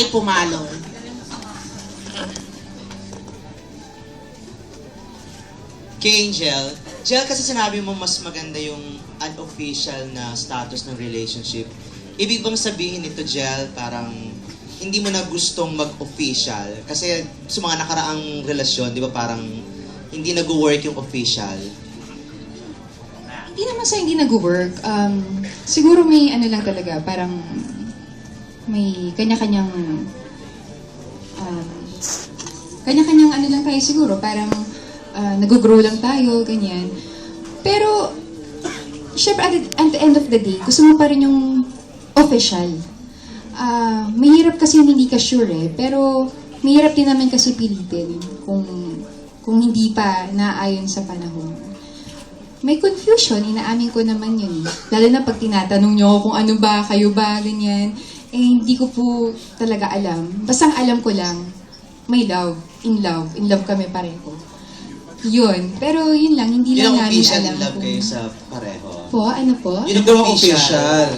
ay pumalo. Kay Angel, Jel, kasi sinabi mo mas maganda yung unofficial na status ng relationship. Ibig bang sabihin nito, Jel, parang hindi mo na gustong mag-official? Kasi sa mga nakaraang relasyon, di ba parang hindi nag-work yung official? Hindi naman sa hindi nag-work. Siguro may ano lang talaga, parang may kanya-kanyang kanya-kanyang ano lang tayo siguro, parang nag-grow lang tayo, ganyan. Pero, syempre at the end of the day, gusto mo pa rin yung official. Mahirap kasi yung hindi ka sure eh, pero mahirap din naman kasi pilitin kung hindi pa naayon sa panahon. May confusion, inaamin ko naman yun. Lalo na pag tinatanong nyo kung ano ba, kayo ba, ganyan. Eh, hindi ko po talaga alam. Basta ang alam ko lang, may love. In love kami pareho. Yun. Pero yun lang, hindi Yun lang ang namin official alam in love kung... kayo sa pareho. Po, ano po? Yun ang official.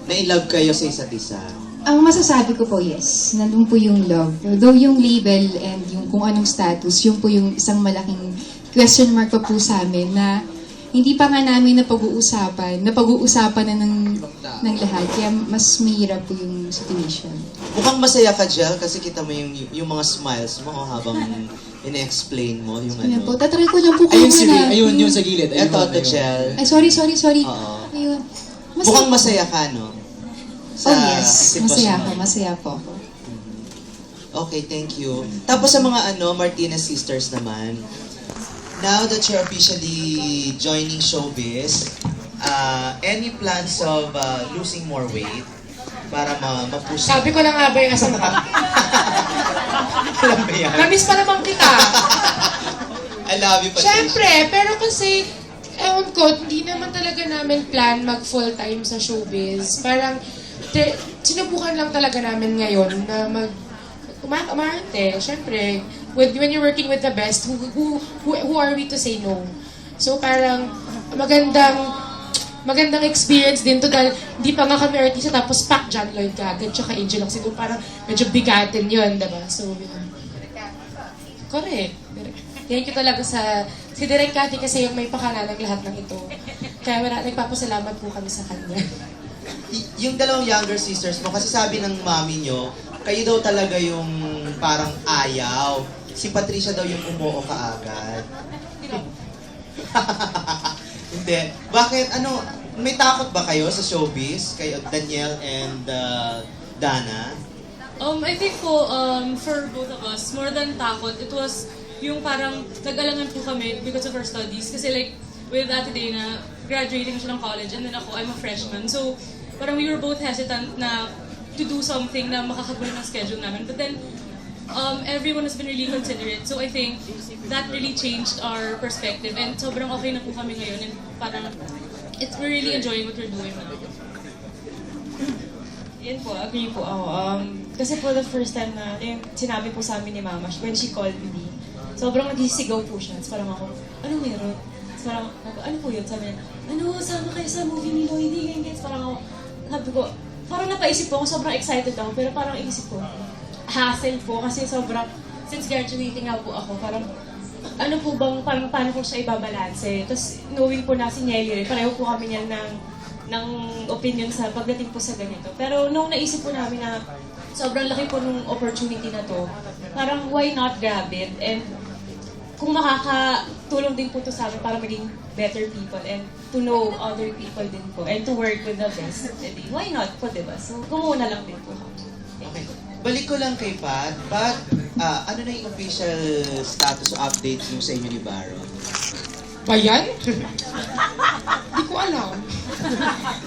Na in love kayo sa isa't isa. Ang masasabi ko po, yes. Nandun po yung love. Though yung label and yung kung anong status, yun po yung isang malaking question mark pa po sa amin na hindi pa nga namin napag-uusapan na ng lahat. Kaya mas mahirap po yung situation. Mukhang masaya ka, Jel, kasi kita mo yung mga smiles mo habang ina-explain mo yung Ayan po, ano. tatry ko lang po Ayun, si muna. ayun, yun sa gilid. Ayun, Eto, ayun. to Jel. Ay, sorry. Oo. Ayun. Mukhang masaya ka, no? Oh yes, sitwasyon. masaya po ako. Okay, thank you. Tapos sa mga Martinez sisters naman, now that you're officially joining showbiz, any plans of losing more weight para ma-push? Sabi ko na nga ba yung asam ka? Alam ba yan? Namiss pa naman kita. I love you, Patricia. Siyempre, pero kasi, ewan ko, hindi naman talaga namin plan mag full-time sa showbiz. Parang, sinubukan lang talaga namin ngayon na umarte. Siyempre, when you're working with the best, who are we to say no? So parang, magandang experience din to dahil hindi pa nga kami artista tapos Pac John Lloyd kagad tsaka Angel Oxido parang medyo bigatin yun, diba? So, yun. Correct. Thank you talaga si Direk Cathy kasi yung may pakalalang lahat ng ito. Kaya nagpapasalamat po kami sa kanya. Yung dalawang younger sisters mo, kasi sabi ng mami nyo, kayo daw talaga yung parang ayaw. Si Patricia daw yung umuo kaagad. Hindi. Bakit? May takot ba kayo sa showbiz? Kayo, Danielle and Dana? I think po, for both of us, more than takot, it was yung parang nag-alangan po kami because of our studies. Kasi like, with Ate Dana, graduating siya ng college, and then ako, I'm a freshman. So, parang we were both hesitant na to do something na makakagulo ng schedule namin. But then, everyone has been really considerate. So I think that really changed our perspective. And sobrang okay na po kami ngayon. And parang, we're really enjoying what we're doing now. Yan po, agree po ako. Kasi po the first time na, yung sinabi po sa amin ni Mama, when she called me, sobrang nagsisigaw po siya. So parang ako, ano meron? So parang ako, ano po yun? Sabi niya, sama kayo sa movie ni Lloydie, ganyan. So parang ako, sabi ko, parang napaisip po ako, sobrang excited ako, pero parang inisip ko, hassle po, kasi sobrang, since graduating na po ako, parang, ano po bang, parang paano ko siya ibabalanse? Tapos, knowing po na si Nelly, pareho po kami niyan ng opinion sa pagdating po sa ganito. Pero nung naisip po namin na sobrang laki po nung opportunity na to, parang why not grab it? And kung makakatulong din po to sa amin para maging better people and to know other people din po and to work with the best, edi, why not po, diba? So, kumuna lang din po. Okay. Balik ko lang kay Pat. Pat, ano na yung official status o update yung sa inyo ni Baron? Ba yan? Hindi ko alam.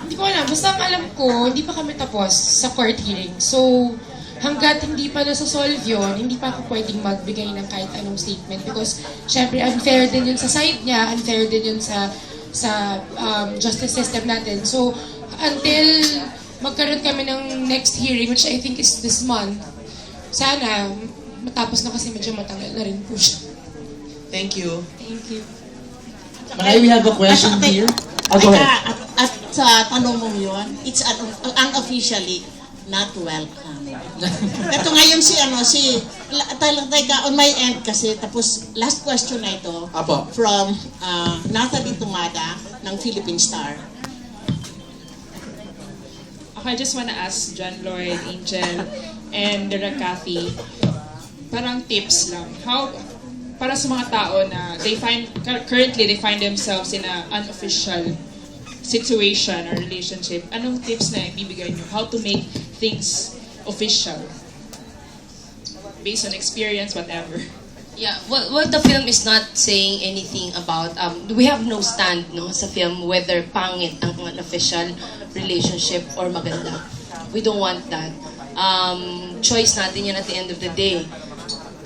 Hindi ko alam. Basta ang alam ko, hindi pa kami tapos sa court hearing. So, hanggat hindi pa nasa-solve yun, hindi pa ako pwedeng magbigay ng kahit anong statement because, syempre, unfair din yun sa side niya, unfair din yun sa justice system natin. So, until magkaroon kami ng next hearing, which I think is this month, sana matapos na kasi medyo matagal na rin po siya. Thank you. Thank you. May we have a question here. Oh, go ahead. At sa tanong mo yun, it's unofficially, not welcome. Ito ngayon talaga on my end kasi, tapos last question na ito Apo. from Nathalie Tumada ng Philippine Star. I just wanna ask John Lloyd, Angel, and Direk Cathy, parang tips lang. How, para sa mga tao na currently they find themselves in an unofficial situation or relationship, anong tips na ibibigay nyo? How to make things official? Based on experience, whatever. Yeah, well, the film is not saying anything about, we have no stand, no, sa film, whether pangit ang unofficial relationship or maganda. We don't want that. Choice natin yan at the end of the day.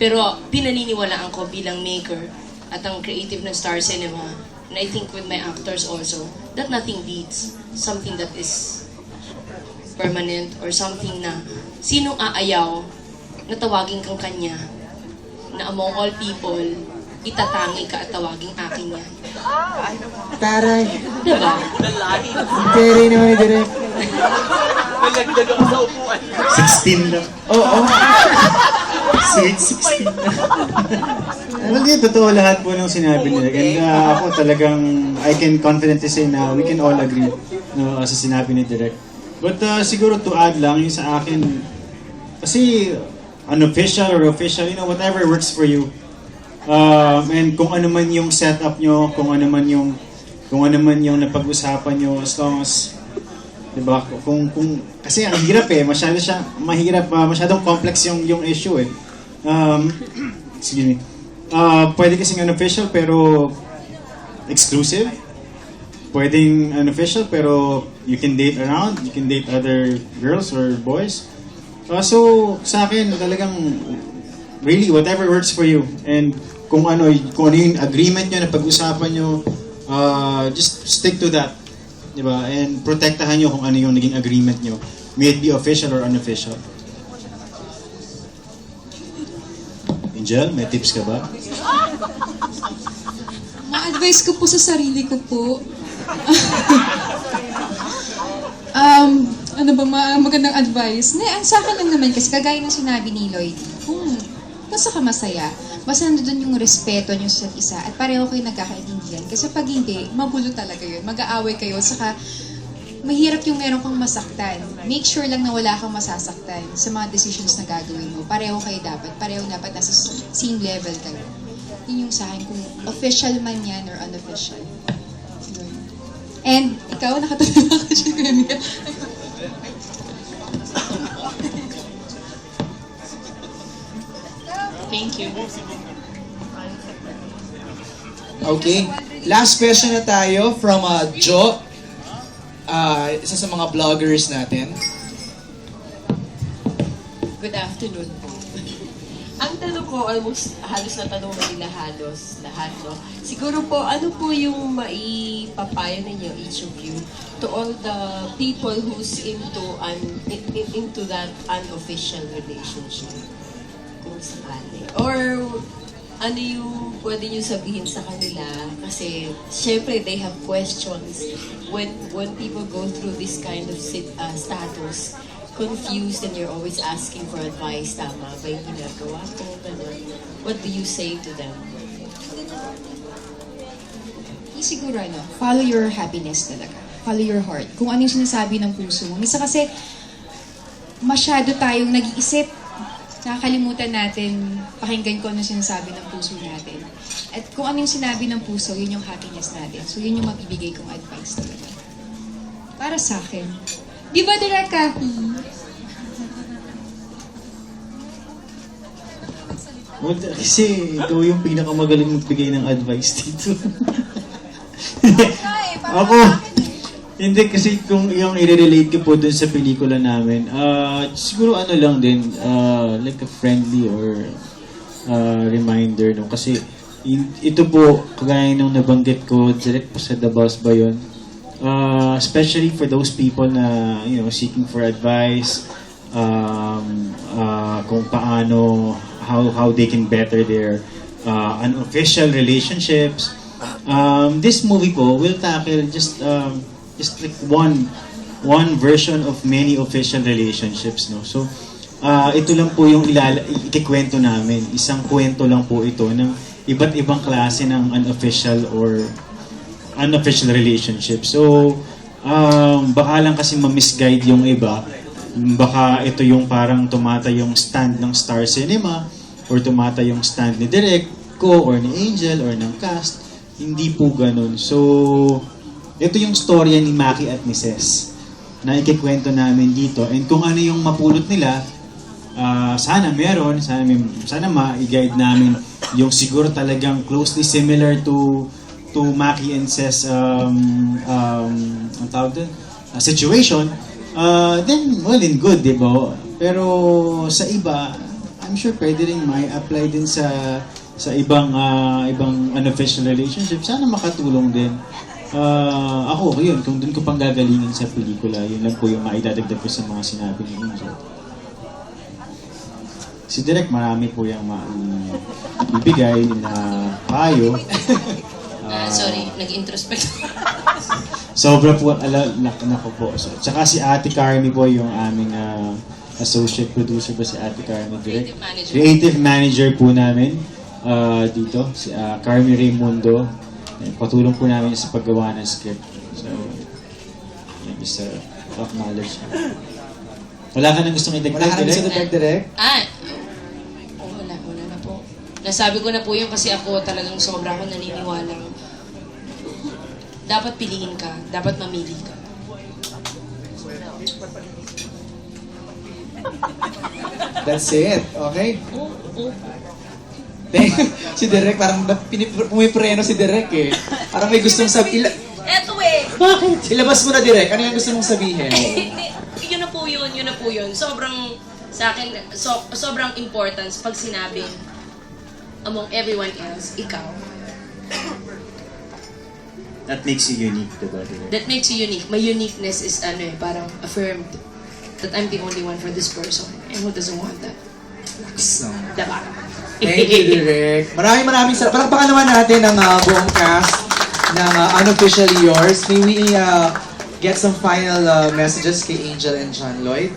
Pero pinaniniwalaan ko bilang maker at ang creative ng Star Cinema, and I think with my actors also, that nothing beats something that is permanent or something na sinong aayaw na tawagin kang kanya na among all people, itatangi ka at tawaging akin yan. Taray. Diba? Very naman ni Direk. 16 lang. Oo. Sweet 16. Well, di, totoo lahat po ng sinabi nila. And ako talagang, I can confidently say na we can all agree no, sa sinabi ni Direk. But siguro to add lang, yung sa akin, kasi unofficial or official, you know, whatever works for you. And kung ano man yung setup nyo, kung ano man yung napag-usapan nyo, as long as, diba, kasi ang hirap masyadong complex yung issue eh. Excuse me. Pwede kasing unofficial pero exclusive. Pwedeng unofficial pero you can date around, you can date other girls or boys. So, sa akin, talagang really, whatever works for you. And kung ano yung agreement nyo na pag-usapan nyo, just stick to that. Diba? And protektahan nyo kung ano yung naging agreement nyo. May it be official or unofficial. Angel, may tips ka ba? Ma-advise ko po sa sarili ko po. Ano ba magandang advice? Sa akin lang naman kasi kagaya ng sinabi ni Lloyd, kung basta ka masaya, basta nandun yung respeto nyo sa isa at pareho kayo nagkakaintindihan. Kasi pag hindi, magulo talaga yun. Mag-aaway kayo, saka mahirap yung meron kang masaktan. Make sure lang na wala kang masasaktan sa mga decisions na gagawin mo. Pareho dapat nasa same level kayo. Yun yung sa akin, kung official man yan or unofficial. Yun. And ikaw, nakatulong ako dyan. Thank you. Okay. Last question na tayo from Jo. Isa sa mga vloggers natin. Good afternoon po. Ang tanong ko, almost halos na tanong na nila lahat, no? Siguro po, ano po yung maipapayo ninyo, each of you, to all the people who's into that unofficial relationship? Kung sakali. Or, ano yung pwede nyo sabihin sa kanila? Kasi, syempre, they have questions. When people go through this kind of status, confused and you're always asking for advice, tama ba yung ginagawa ko? What do you say to them? Siguro follow your happiness talaga. Follow your heart. Kung ano yung sinasabi ng puso mo. Minsan kasi, masyado tayong nag-iisip. Nakakalimutan natin pakinggan ko ano sinasabi ng puso natin. At kung ano yung sinabi ng puso, yun yung happiness natin. So yun yung mabibigay kong advice talaga. Para sa akin. Di ba, Direk Cathy? Well, kasi ikaw yung pinakamagaling magbigay ng advice dito. Ako, hindi kasi kung yung i-relate ko po dun sa pelikula namin, siguro ano lang din, like a friendly or reminder, no? Kasi ito po, kagaya nung nabanggit ko, direct po sa The Boss ba yun? Especially for those people na, you know, seeking for advice, kung paano, how they can better their unofficial relationships. This movie po will tackle just like one one version of many official relationships, no? So, ito lang po yung ikikwento namin. Isang kwento lang po ito ng iba't ibang klase ng unofficial or unofficial relationship. So, baka lang kasi ma-misguide yung iba. Baka ito yung parang tumata yung stand ng Star Cinema or tumata yung stand ni Direk ko or ni Angel or ng cast. Hindi po ganun. So, ito yung storya ni Maki at ni Ces na ikikwento namin dito. And kung ano yung mapulot nila, sana meron, sana ma-guide namin yung siguro talagang closely similar to Maki and Ces ang tawag doon, situation, then well and good, di ba? Pero sa iba, I'm sure pwede rin may apply din sa ibang unofficial relationship. Sana makatulong din. Ako, yun, kung doon ko pang gagalingin sa pelikula, yun lang po yung maidadagdag ko sa mga sinabi ni Angel. Si Direk, marami po yung ibigay na payo. Sorry, nag-introspect. Sobra po, nako po. So, tsaka si Ate Carmi po yung aming associate producer ba si Ate Carmi Direk? Creative manager po namin dito, si Carmi Raimundo. Patulong po namin sa paggawa ng script. So, yan, just acknowledge. Wala ka nang gustong idagdag, Wala ka nang gustong idagdag, Direk? Wala na po. Nasabi ko na po yun kasi ako talagang sobra akong naniniwala. Dapat piliin ka. Dapat mamili ka. That's it. Okay? Si Direk, parang pumipreno si Direk eh. Parang may gustong sabihin. Eto eh! Bakit? Ilabas mo na, Direk. Ano yung gusto mong sabihin? Yun na po yun. Sobrang, sa akin, sobrang importance pag sinabi among everyone else, ikaw. That makes you unique, diba? That makes you unique. My uniqueness is parang affirmed that I'm the only one for this person. And who doesn't want that? Diba? Thank you, Direk. Maraming salamat. Palakpakan naman natin ang buong cast ng Unofficially Yours. May we get some final messages kay Angel and John Lloyd?